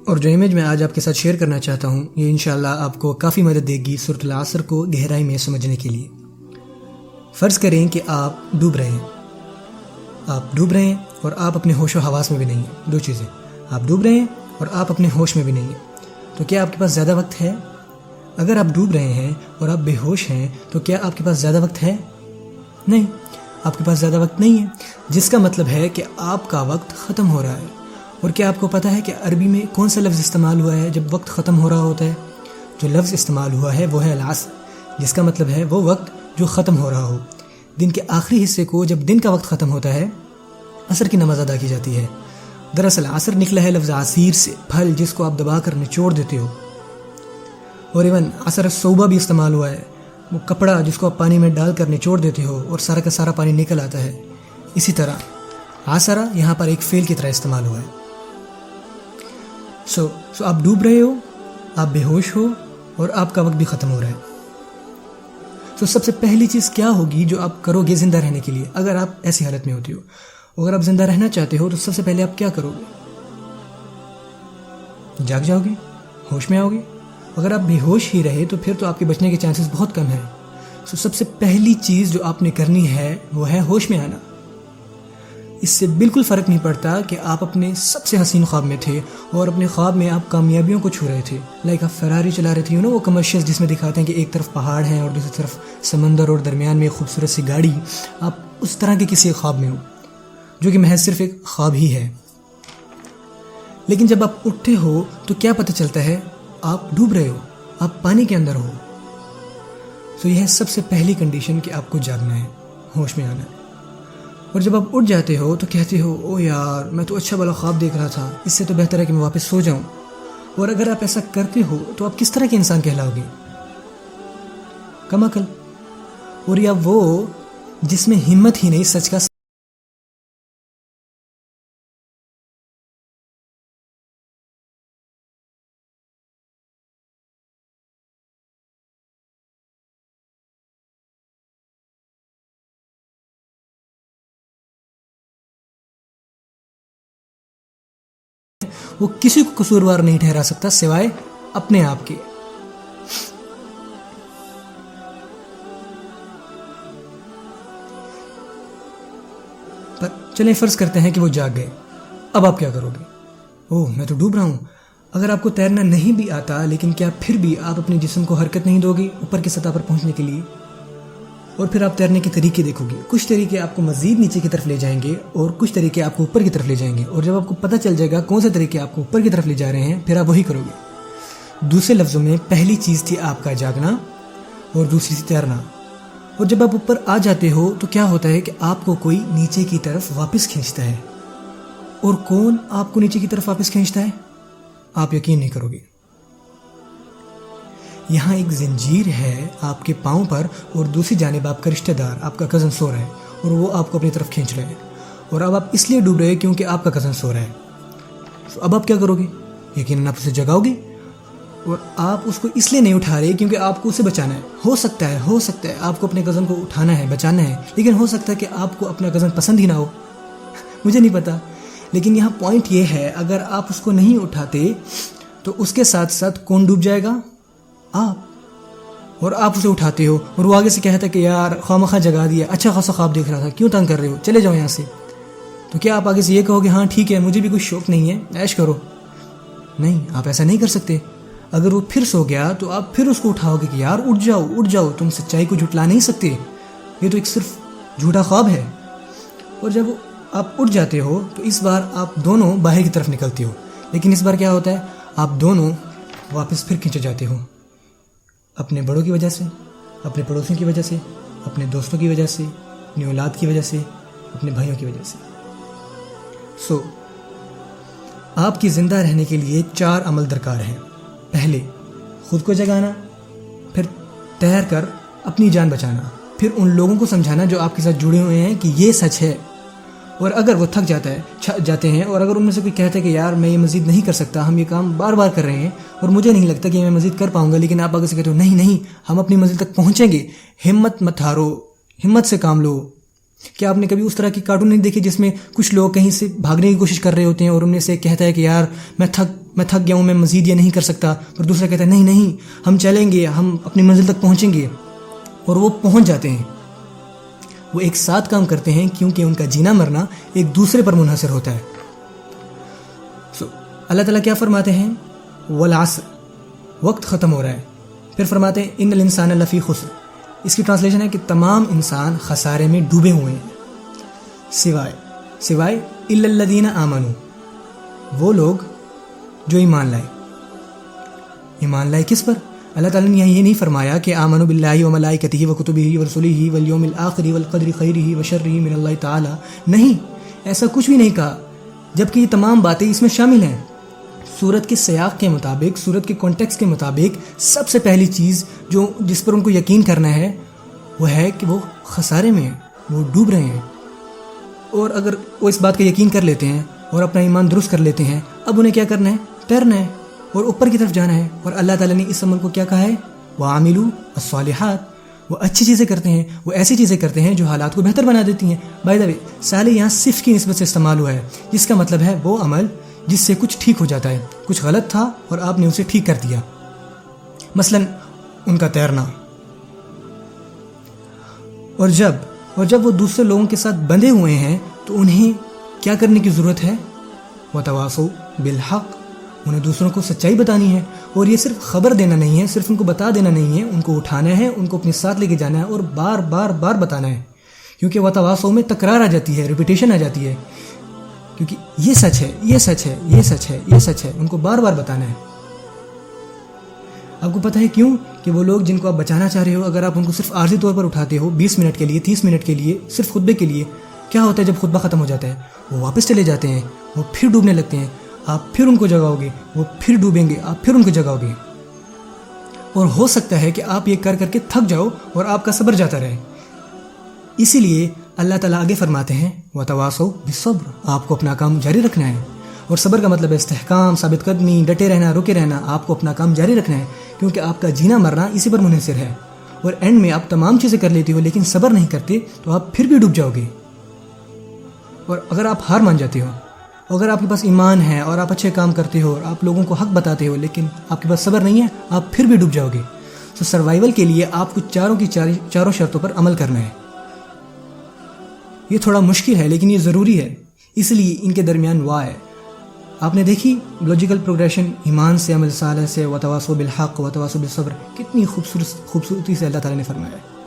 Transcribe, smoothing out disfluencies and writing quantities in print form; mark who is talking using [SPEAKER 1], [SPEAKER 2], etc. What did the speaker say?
[SPEAKER 1] اور جو امیج میں آج آپ کے ساتھ شیئر کرنا چاہتا ہوں یہ انشاءاللہ آپ کو کافی مدد دے گی سورۃ العصر کو گہرائی میں سمجھنے کے لیے۔ فرض کریں کہ آپ ڈوب رہے ہیں اور آپ اپنے ہوش و حواس میں بھی نہیں ہیں۔ دو چیزیں، آپ ڈوب رہے ہیں اور آپ اپنے ہوش میں بھی نہیں ہیں، تو کیا آپ کے پاس زیادہ وقت ہے؟ اگر آپ ڈوب رہے ہیں اور آپ بے ہوش ہیں تو کیا آپ کے پاس زیادہ وقت ہے؟ نہیں، آپ کے پاس زیادہ وقت نہیں ہے، جس کا مطلب ہے کہ آپ کا وقت ختم ہو رہا ہے۔ اور کیا آپ کو پتہ ہے کہ عربی میں کون سا لفظ استعمال ہوا ہے جب وقت ختم ہو رہا ہوتا ہے؟ جو لفظ استعمال ہوا ہے وہ ہے العصر، جس کا مطلب ہے وہ وقت جو ختم ہو رہا ہو۔ دن کے آخری حصے کو جب دن کا وقت ختم ہوتا ہے عصر کی نماز ادا کی جاتی ہے۔ دراصل عصر نکلا ہے لفظ عصیر سے، پھل جس کو آپ دبا کر نچوڑ دیتے ہو۔ اور ایون عصر الصوبہ بھی استعمال ہوا ہے، وہ کپڑا جس کو آپ پانی میں ڈال کر نچوڑ دیتے ہو اور سارا کا سارا پانی نکل آتا ہے۔ اسی طرح عصر یہاں پر ایک فعل کی طرح استعمال ہوا ہے۔ سو آپ ڈوب رہے ہو، آپ بے ہوش ہو اور آپ کا وقت بھی ختم ہو رہا ہے۔ سب سے پہلی چیز کیا ہوگی جو آپ کرو گے زندہ رہنے کے لیے؟ اگر آپ ایسی حالت میں ہوتی ہو، اگر آپ زندہ رہنا چاہتے ہو تو سب سے پہلے آپ کیا کرو گے؟ جاگ جاؤ گے؟ ہوش میں آؤ گے؟ اگر آپ بے ہوش ہی رہے تو پھر تو آپ کے بچنے کے چانسز بہت کم ہیں۔ سب سے پہلی چیز جو آپ نے کرنی ہے وہ ہے ہوش میں آنا۔ اس سے بالکل فرق نہیں پڑتا کہ آپ اپنے سب سے حسین خواب میں تھے اور اپنے خواب میں آپ کامیابیوں کو چھو رہے تھے، لائک آپ فراری چلا رہے تھے، وہ کمرشل جس میں دکھاتے ہیں کہ ایک طرف پہاڑ ہیں اور دوسری طرف سمندر اور درمیان میں ایک خوبصورت سی گاڑی۔ آپ اس طرح کے کسی خواب میں ہو جو کہ محض صرف ایک خواب ہی ہے۔ لیکن جب آپ اٹھتے ہو تو کیا پتہ چلتا ہے؟ آپ ڈوب رہے ہو، آپ پانی کے اندر ہو۔ یہ ہے سب سے پہلی کنڈیشن کہ آپ کو جاگنا ہے، ہوش میں آنا ہے۔ اور جب آپ اٹھ جاتے ہو تو کہتے ہو او یار میں تو اچھا بھلا خواب دیکھ رہا تھا، اس سے تو بہتر ہے کہ میں واپس سو جاؤں۔ اور اگر آپ ایسا کرتے ہو تو آپ کس طرح کے انسان کہلاؤ گے؟ کم عقل، اور یا وہ جس میں ہمت ہی نہیں سچ کا وہ کسی کو قصوروار نہیں ٹھہرا سکتا سوائے اپنے آپ کے۔ پر چلیں فرض کرتے ہیں کہ وہ جاگ گئے، اب آپ کیا کرو گے؟ میں تو ڈوب رہا ہوں۔ اگر آپ کو تیرنا نہیں بھی آتا لیکن کیا پھر بھی آپ اپنے جسم کو حرکت نہیں دو گے اوپر کی سطح پر پہنچنے کے لیے؟ اور پھر آپ تیرنے کے طریقے دیکھو گے، کچھ طریقے آپ کو مزید نیچے کی طرف لے جائیں گے اور کچھ طریقے آپ کو اوپر کی طرف لے جائیں گے، اور جب آپ کو پتہ چل جائے گا کون سے طریقے آپ کو اوپر کی طرف لے جا رہے ہیں پھر آپ وہی کرو گے۔ دوسرے لفظوں میں پہلی چیز تھی آپ کا جاگنا اور دوسری تھی تیرنا۔ اور جب آپ اوپر آ جاتے ہو تو کیا ہوتا ہے کہ آپ کو کوئی نیچے کی طرف واپس کھینچتا ہے۔ اور کون آپ کو نیچے کی طرف واپس کھینچتا ہے؟ آپ یقین نہیں کرو گے، یہاں ایک زنجیر ہے آپ کے پاؤں پر اور دوسری جانب آپ کا رشتہ دار، آپ کا کزن سو رہا ہے اور وہ آپ کو اپنی طرف کھینچ رہے ہیں، اور اب آپ اس لیے ڈوب رہے ہیں کیونکہ آپ کا کزن سو رہا ہے۔ اب آپ کیا کرو گے؟ یقیناً آپ اسے جگاؤ گے، اور آپ اس کو اس لیے نہیں اٹھا رہے کیونکہ آپ کو اسے بچانا ہے۔ ہو سکتا ہے آپ کو اپنے کزن کو اٹھانا ہے، بچانا ہے، لیکن ہو سکتا ہے کہ آپ کو اپنا کزن پسند ہی نہ ہو، مجھے نہیں پتا۔ لیکن یہاں پوائنٹ یہ ہے اگر آپ اس کو نہیں اٹھاتے تو اس کے ساتھ ساتھ کون ڈوب جائے گا؟ آپ۔ اور آپ اسے اٹھاتے ہو اور وہ آگے سے کہتا ہے کہ یار خواہ جگا دیا، اچھا خاصا خواب دیکھ رہا تھا، کیوں تنگ کر رہے ہو، چلے جاؤ یہاں سے۔ تو کیا آپ آگے سے یہ کہو گے ہاں ٹھیک ہے مجھے بھی کوئی شوق نہیں ہے، عیش کرو؟ نہیں، آپ ایسا نہیں کر سکتے۔ اگر وہ پھر سو گیا تو آپ پھر اس کو اٹھاؤ گے کہ یار اٹھ جاؤ، تم سچائی کو جھٹلا نہیں سکتے، یہ تو ایک صرف جھوٹا خواب ہے۔ اور جب آپ اٹھ جاتے ہو تو اس بار آپ دونوں باہر کی طرف نکلتے ہو، لیکن اس بار کیا ہوتا ہے؟ آپ دونوں واپس پھر کھینچے جاتے ہو، اپنے بڑوں کی وجہ سے، اپنے پڑوسیوں کی وجہ سے، اپنے دوستوں کی وجہ سے، اپنی اولاد کی وجہ سے، اپنے بھائیوں کی وجہ سے۔ آپ کی زندہ رہنے کے لیے 4 عمل درکار ہیں۔ پہلے خود کو جگانا، پھر تیر کر اپنی جان بچانا، پھر ان لوگوں کو سمجھانا جو آپ کے ساتھ جڑے ہوئے ہیں کہ یہ سچ ہے، اور اگر وہ تھک جاتے ہیں اور اگر ان میں سے کوئی کہتا ہے کہ یار میں یہ مزید نہیں کر سکتا، ہم یہ کام بار بار کر رہے ہیں اور مجھے نہیں لگتا کہ میں مزید کر پاؤں گا، لیکن آپ آگے سے کہتے ہو نہیں ہم اپنی منزل تک پہنچیں گے، ہمت مت ہارو، ہمت سے کام لو، کیا آپ نے کبھی اس طرح کی کارٹون نہیں دیکھے جس میں کچھ لوگ کہیں سے بھاگنے کی کوشش کر رہے ہوتے ہیں اور ان میں سے کہتا ہے کہ یار میں تھک گیا ہوں، میں مزید یہ نہیں کر سکتا، اور دوسرا کہتا ہے نہیں ہم چلیں گے، ہم اپنی منزل تک پہنچیں گے، اور وہ پہنچ جاتے ہیں. وہ ایک ساتھ کام کرتے ہیں کیونکہ ان کا جینا مرنا ایک دوسرے پر منحصر ہوتا ہے. اللہ تعالیٰ کیا فرماتے ہیں؟ والعصر، وقت ختم ہو رہا ہے. پھر فرماتے ہیں ان الانسان لفی خسر. اس کی ٹرانسلیشن ہے کہ تمام انسان خسارے میں ڈوبے ہوئے ہیں سوائے الا الذین آمنوا، وہ لوگ جو ایمان لائے کس پر؟ اللہ تعالیٰ نے یہ نہیں فرمایا کہ آمنوا باللہ وملائکتہ وکتبہ ورسلہ والیوم الآخر والقدر خیرہ وشرہ من اللہ تعالی. نہیں، ایسا کچھ بھی نہیں کہا، جبکہ یہ تمام باتیں اس میں شامل ہیں. سورت کے سیاق کے مطابق، سورت کے کانٹیکسٹ کے مطابق سب سے پہلی چیز جس پر ان کو یقین کرنا ہے وہ ہے کہ وہ خسارے میں ہیں، وہ ڈوب رہے ہیں. اور اگر وہ اس بات کا یقین کر لیتے ہیں اور اپنا ایمان درست کر لیتے ہیں، اب انہیں کیا کرنا ہے؟ تیرنا ہے اور اوپر کی طرف جانا ہے. اور اللہ تعالیٰ نے اس عمل کو کیا کہا ہے؟ وَعَمِلُوا الصَّالِحَاتِ. وہ اچھی چیزیں کرتے ہیں، وہ ایسی چیزیں کرتے ہیں جو حالات کو بہتر بنا دیتی ہیں. بائی دا وے، صالح یہاں صف کی نسبت سے استعمال ہوا ہے، جس کا مطلب ہے وہ عمل جس سے کچھ ٹھیک ہو جاتا ہے. کچھ غلط تھا اور آپ نے اسے ٹھیک کر دیا. مثلا ان کا تیرنا. اور جب وہ دوسرے لوگوں کے ساتھ بندھے ہوئے ہیں تو انہیں کیا کرنے کی ضرورت ہے؟ وَتَوَاصَوْا بِالْحَقِّ. انہیں دوسروں کو سچائی بتانی ہے. اور یہ صرف خبر دینا نہیں ہے، صرف ان کو بتا دینا نہیں ہے، ان کو اٹھانا ہے، ان کو اپنے ساتھ لے کے جانا ہے اور بار بار بتانا ہے. کیونکہ وَتَوَاصَوْا میں تکرار آ جاتی ہے، ریپیٹیشن آ جاتی ہے، کیونکہ یہ سچ ہے، یہ سچ ہے، یہ سچ ہے، یہ سچ ہے. ان کو بار بتانا ہے. آپ کو پتہ ہے کیوں؟ کہ وہ لوگ جن کو آپ بچانا چاہ رہے ہو، اگر آپ ان کو صرف عارضی طور پر اٹھاتے ہو 20 منٹ کے لیے، 30 منٹ کے لیے، صرف خطبے کے لیے، کیا ہوتا ہے جب خطبہ ختم ہو جاتا ہے؟ وہ واپس چلے جاتے ہیں، وہ پھر ڈوبنے لگتے ہیں. آپ پھر ان کو جگاؤ گے، وہ پھر ڈوبیں گے، آپ پھر ان کو جگاؤ گے. اور ہو سکتا ہے کہ آپ یہ کر کے تھک جاؤ اور آپ کا صبر جاتا رہے. اسی لیے اللہ تعالیٰ آگے فرماتے ہیں وَتَوَاصَوْا بِالصَّبْرِ. آپ کو اپنا کام جاری رکھنا ہے. اور صبر کا مطلب ہے استحکام، ثابت قدمی، ڈٹے رہنا، رکے رہنا. آپ کو اپنا کام جاری رکھنا ہے کیونکہ آپ کا جینا مرنا اسی پر منحصر ہے. اور اینڈ میں آپ تمام چیزیں کر لیتے ہو لیکن صبر نہیں کرتے تو آپ پھر بھی ڈوب جاؤ گے. اور اگر آپ ہار مان جاتے ہو، اگر آپ کے پاس ایمان ہے اور آپ اچھے کام کرتے ہو اور آپ لوگوں کو حق بتاتے ہو لیکن آپ کے پاس صبر نہیں ہے، آپ پھر بھی ڈوب جاؤ گے. تو سروائیول کے لیے آپ کو چاروں شرطوں پر عمل کرنا ہے. یہ تھوڑا مشکل ہے لیکن یہ ضروری ہے، اس لیے ان کے درمیان وا ہے. آپ نے دیکھی لاجیکل پروگریشن ایمان سے، عمل صالح سے، وتواصوا بالحق وتواصوا بالصبر، کتنی خوبصورتی سے اللہ تعالیٰ نے فرمایا ہے.